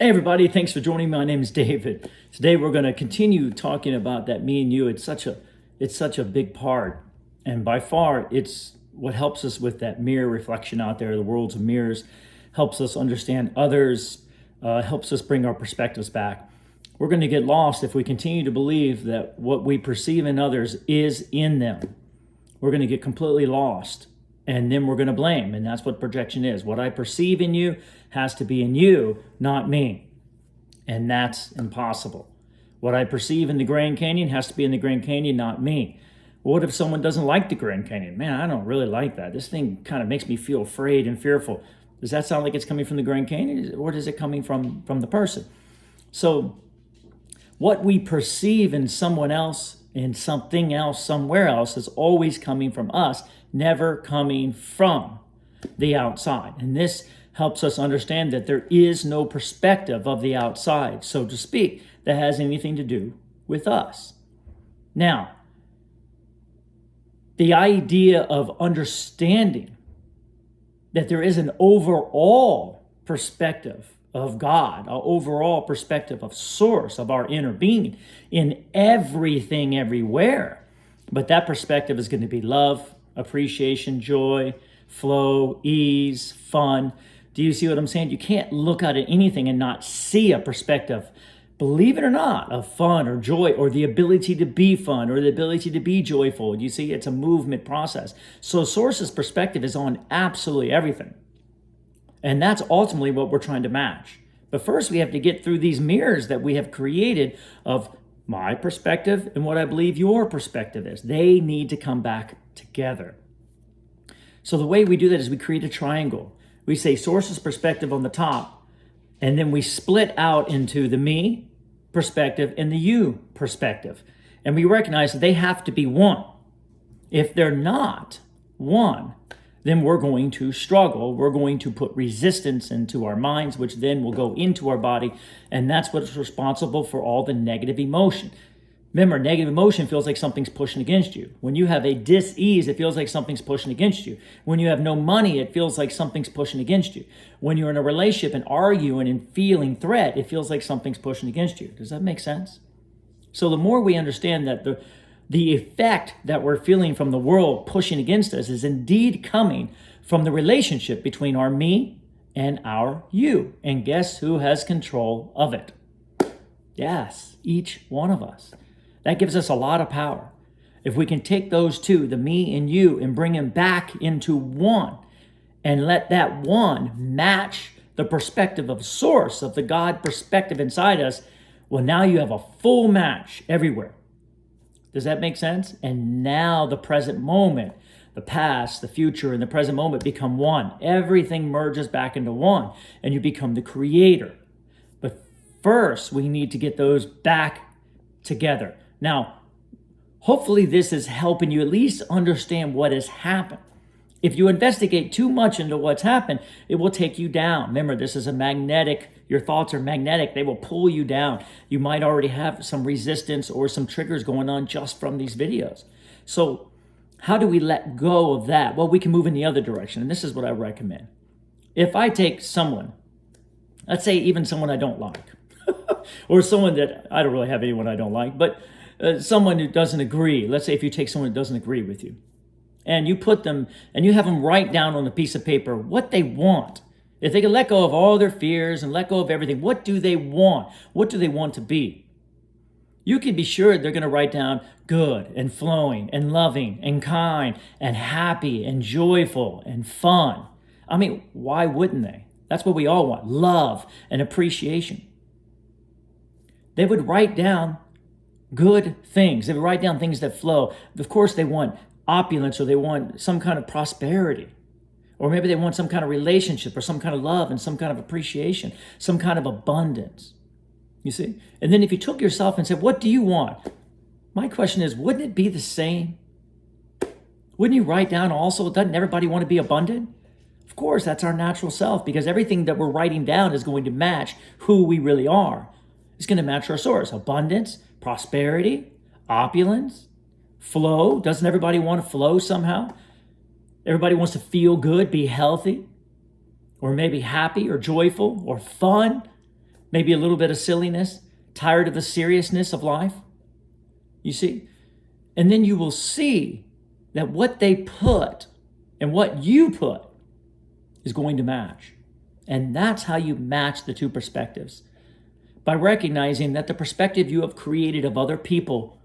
Hey everybody, thanks for joining me. My name is David. Today we're going to continue talking about that me and you. It's such a big part. And by far it's what helps us with that mirror reflection out there, the worlds of mirrors, helps us understand others, helps us bring our perspectives back. We're going to get lost if we continue to believe that what we perceive in others is in them. We're going to get completely lost. And then we're going to blame. And that's what projection is. What I perceive in you has to be in you, not me. And that's impossible. What I perceive in the Grand Canyon has to be in the Grand Canyon, not me. What if someone doesn't like the Grand Canyon? Man, I don't really like that. This thing kind of makes me feel afraid and fearful. Does that sound like it's coming from the Grand Canyon, or is it coming from the person? So what we perceive in someone else, in something else, somewhere else, is always coming from us, never coming from the outside. And this helps us understand that there is no perspective of the outside, so to speak, that has anything to do with us. Now, the idea of understanding that there is an overall perspective of God, an overall perspective of source, of our inner being in everything, everywhere. But that perspective is going to be love, appreciation, joy, flow, ease, fun. Do you see what I'm saying? You can't look at anything and not see a perspective, believe it or not, of fun or joy or the ability to be fun or the ability to be joyful. You see, it's a movement process. So Source's perspective is on absolutely everything. And that's ultimately what we're trying to match. But first we have to get through these mirrors that we have created of my perspective and what I believe your perspective is. They need to come back together. So the way we do that is we create a triangle. We say Source's perspective on the top, and then we split out into the me perspective and the you perspective. And we recognize that they have to be one. If they're not one, then we're going to struggle. We're going to put resistance into our minds, which then will go into our body. And that's what's responsible for all the negative emotion. Remember, negative emotion feels like something's pushing against you. When you have a dis-ease, it feels like something's pushing against you. When you have no money, it feels like something's pushing against you. When you're in a relationship and arguing and feeling threat, it feels like something's pushing against you. Does that make sense? So the more we understand that the effect that we're feeling from the world pushing against us is indeed coming from the relationship between our me and our you. And guess who has control of it? Yes, each one of us. That gives us a lot of power. If we can take those two, the me and you, and bring them back into one, and let that one match the perspective of Source, of the God perspective inside us, well, now you have a full match everywhere. Does that make sense? And now the present moment, the past, the future, and the present moment become one. Everything merges back into one, and you become the creator. But first, we need to get those back together. Now, hopefully this is helping you at least understand what has happened. If you investigate too much into what's happened, it will take you down. Remember, this is a magnetic, your thoughts are magnetic. They will pull you down. You might already have some resistance or some triggers going on just from these videos. So how do we let go of that? Well, we can move in the other direction. And this is what I recommend. If I take someone, let's say even someone I don't like, or someone that I don't really have anyone I don't like, but someone who doesn't agree. Let's say if you take someone who doesn't agree with you, and you put them, and you have them write down on a piece of paper what they want. If they can let go of all their fears and let go of everything, what do they want? What do they want to be? You can be sure they're going to write down good and flowing and loving and kind and happy and joyful and fun. I mean, why wouldn't they? That's what we all want, love and appreciation. They would write down good things. They would write down things that flow. Of course, they want opulence, or they want some kind of prosperity, or maybe they want some kind of relationship or some kind of love and some kind of appreciation, some kind of abundance. You see? And then if you took yourself and said, what do you want? My question is, wouldn't it be the same? Wouldn't you write down also, doesn't everybody want to be abundant? Of course, that's our natural self, because everything that we're writing down is going to match who we really are. It's going to match our source. Abundance, prosperity, opulence, flow. Doesn't everybody want to flow somehow? Everybody wants to feel good, be healthy, or maybe happy or joyful or fun. maybe a little bit of silliness, tired of the seriousness of life. You see? And then you will see that what they put and what you put is going to match. And that's how you match the two perspectives. By recognizing that the perspective you have created of other people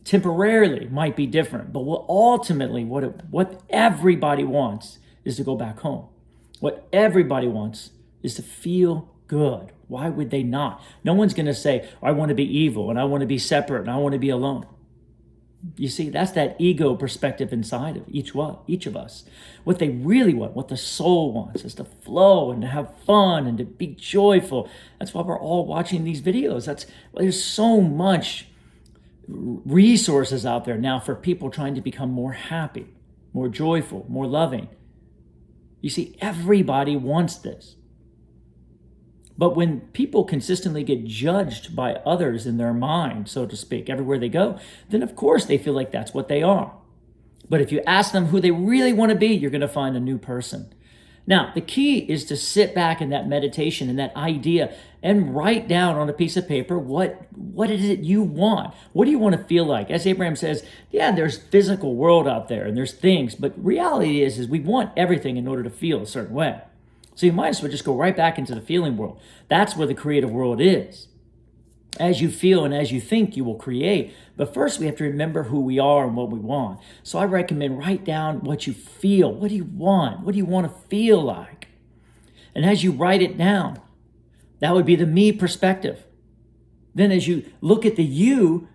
temporarily might be different, but ultimately what everybody wants is to go back home. What everybody wants is to feel good. Why would they not? No one's going to say, I want to be evil and I want to be separate and I want to be alone. You see, that's that ego perspective inside of each of us. What they really want, what the soul wants, is to flow and to have fun and to be joyful. That's why we're all watching these videos. There's so much resources out there now for people trying to become more happy, more joyful, more loving. You see, everybody wants this. But when people consistently get judged by others in their mind, so to speak, everywhere they go, then of course they feel like that's what they are. But if you ask them who they really want to be, you're going to find a new person. Now, the key is to sit back in that meditation and that idea and write down on a piece of paper what is it you want? What do you want to feel like? As Abraham says, yeah, there's physical world out there and there's things, but reality is we want everything in order to feel a certain way. So you might as well just go right back into the feeling world. That's where the creative world is. As you feel and as you think, you will create. But first, we have to remember who we are and what we want. So I recommend write down what you feel. What do you want? What do you want to feel like? And as you write it down, that would be the me perspective. Then as you look at the you,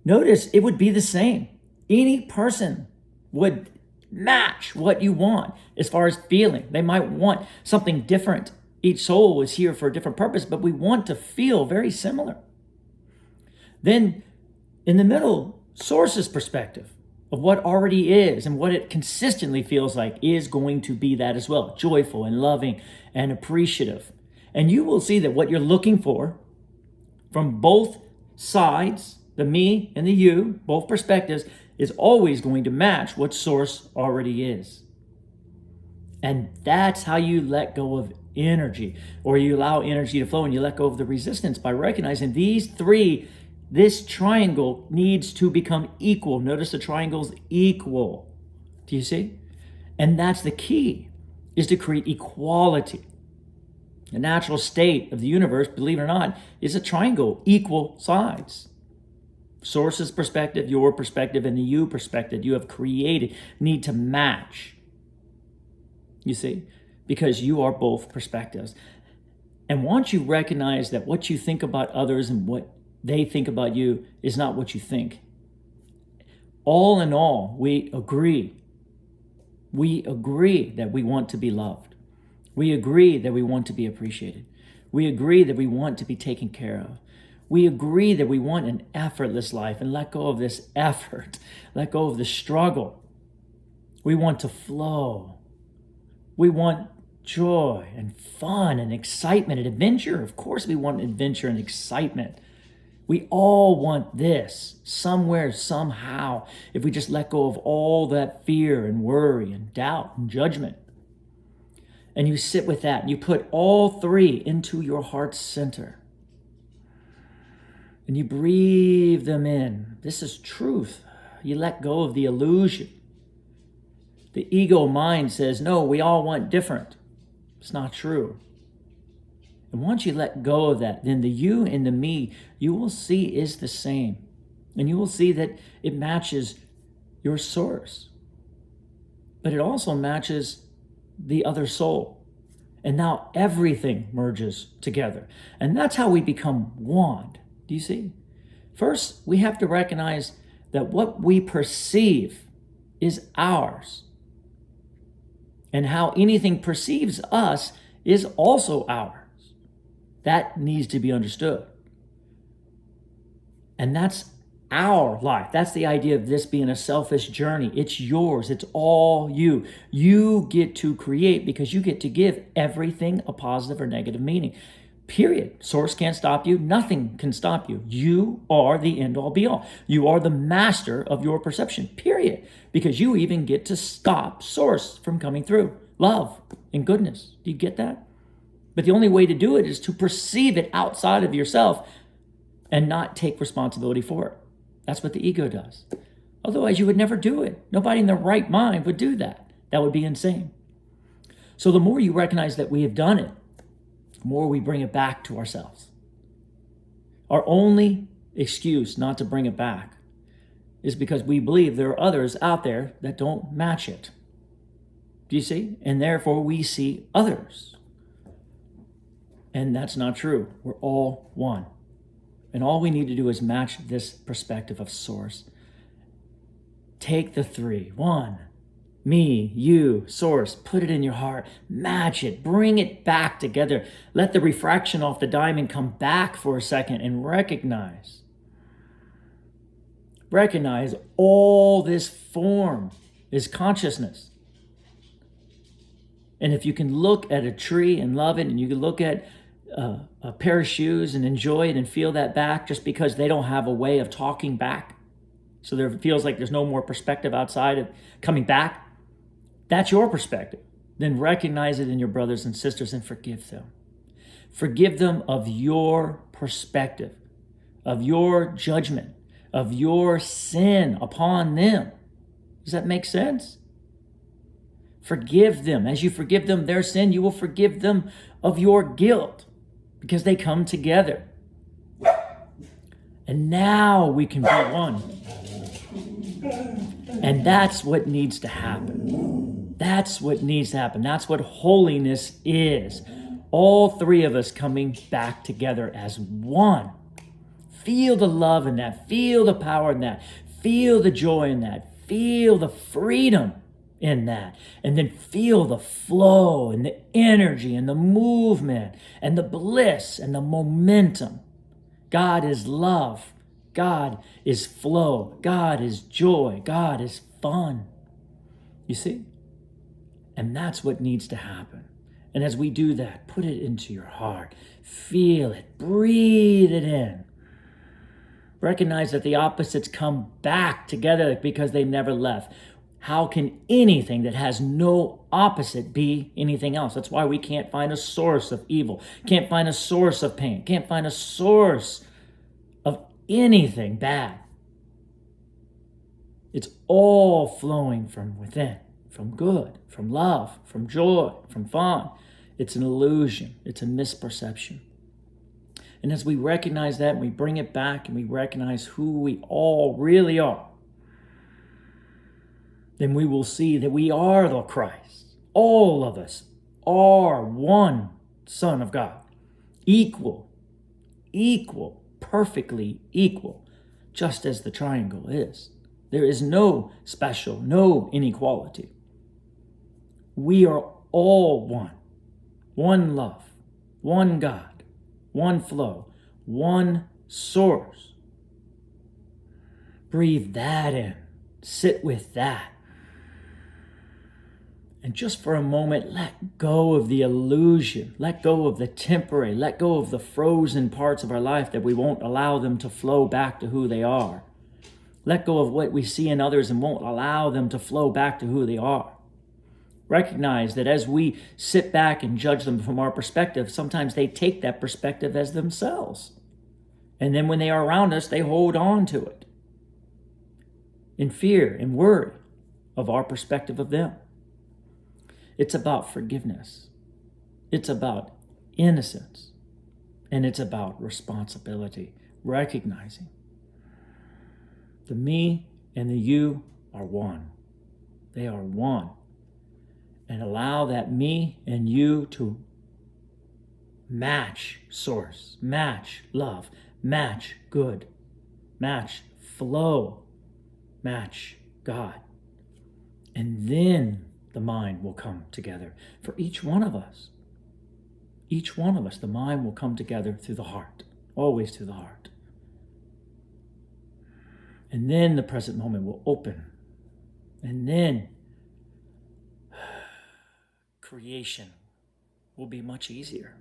notice it would be the same. Any person would match what you want as far as feeling. They might want something different. Each soul is here for a different purpose, but we want to feel very similar. Then in the middle, source's perspective of what already is and what it consistently feels like is going to be that as well. Joyful and loving and appreciative. And you will see that what you're looking for from both sides, the me and the you, both perspectives, is always going to match what source already is. And that's how you let go of energy, or you allow energy to flow and you let go of the resistance by recognizing these three, this triangle needs to become equal. Notice the triangle's equal. Do you see? And that's the key, is to create equality. The natural state of the universe, believe it or not, is a triangle, equal sides. Source's perspective, your perspective, and the you perspective you have created need to match. You see? Because you are both perspectives. And once you recognize that what you think about others and what they think about you is not what you think, all in all, we agree. We agree that we want to be loved. We agree that we want to be appreciated. We agree that we want to be taken care of. We agree that we want an effortless life and let go of this effort, let go of the struggle. We want to flow. We want joy and fun and excitement and adventure. Of course, we want adventure and excitement. We all want this somewhere, somehow, if we just let go of all that fear and worry and doubt and judgment. And you sit with that and you put all three into your heart's center. And you breathe them in. This is truth. You let go of the illusion. The ego mind says, no, we all want different. It's not true. And once you let go of that, then the you and the me, you will see is the same. And you will see that it matches your source. But it also matches the other soul. And now everything merges together. And that's how we become one. Do you see? First, we have to recognize that what we perceive is ours. And how anything perceives us is also ours. That needs to be understood. And that's our life. That's the idea of this being a selfish journey. It's yours. It's all you. You get to create because you get to give everything a positive or negative meaning. Period. Source can't stop you. Nothing can stop you. You are the end all be all. You are the master of your perception. Period. Because you even get to stop source from coming through. Love and goodness. Do you get that? But the only way to do it is to perceive it outside of yourself and not take responsibility for it. That's what the ego does. Otherwise, you would never do it. Nobody in their right mind would do that. That would be insane. So the more you recognize that we have done it, the more we bring it back to ourselves. Our only excuse not to bring it back is because we believe there are others out there that don't match it. Do you see? And therefore we see others. And that's not true. We're all one. And all we need to do is match this perspective of source. Take the three. One, me, you, source. Put it in your heart. Match it. Bring it back together. Let the refraction off the diamond come back for a second and recognize. Recognize all this form is consciousness. And if you can look at a tree and love it, and you can look at a pair of shoes and enjoy it and feel that back just because they don't have a way of talking back, so there feels like there's no more perspective outside of coming back, that's your perspective. Then recognize it in your brothers and sisters and forgive them. Forgive them of your perspective, of your judgment, of your sin upon them. Does that make sense? Forgive them. As you forgive them their sin, you will forgive them of your guilt, because they come together. And now we can be one. And that's what needs to happen. That's what needs to happen. That's what holiness is. All three of us coming back together as one. Feel the love in that. Feel the power in that. Feel the joy in that. Feel the freedom in that. And then feel the flow and the energy and the movement and the bliss and the momentum. God is love. God is flow. God is joy. God is fun. You see? And that's what needs to happen. And as we do that, put it into your heart. Feel it. Breathe it in. Recognize that the opposites come back together because they never left. How can anything that has no opposite be anything else? That's why we can't find a source of evil, can't find a source of pain, can't find a source of anything bad. It's all flowing from within, from good, from love, from joy, from fun. It's an illusion. It's a misperception. And as we recognize that, and we bring it back, and we recognize who we all really are, then we will see that we are the Christ. All of us are one Son of God. Equal, perfectly equal, just as the triangle is. There is no special, no inequality. We are all one. One love, one God, one flow, one source. Breathe that in. Sit with that. And just for a moment, let go of the illusion. Let go of the temporary. Let go of the frozen parts of our life that we won't allow them to flow back to who they are. Let go of what we see in others and won't allow them to flow back to who they are. Recognize that as we sit back and judge them from our perspective, sometimes they take that perspective as themselves. And then when they are around us, they hold on to it in fear and worry of our perspective of them. It's about forgiveness. It's about innocence. And it's about responsibility. Recognizing the me and the you are one. They are one. And allow that me and you to match source, match love, match good, match flow, match God. And then the mind will come together for each one of us. Each one of us, the mind will come together through the heart, always through the heart. And then the present moment will open. And then creation will be much easier.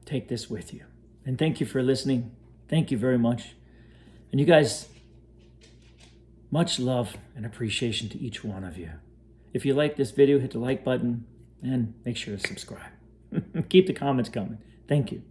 Take this with you. And thank you for listening. Thank you very much. And you guys, much love and appreciation to each one of you. If you like this video, hit the like button and make sure to subscribe. Keep the comments coming. Thank you.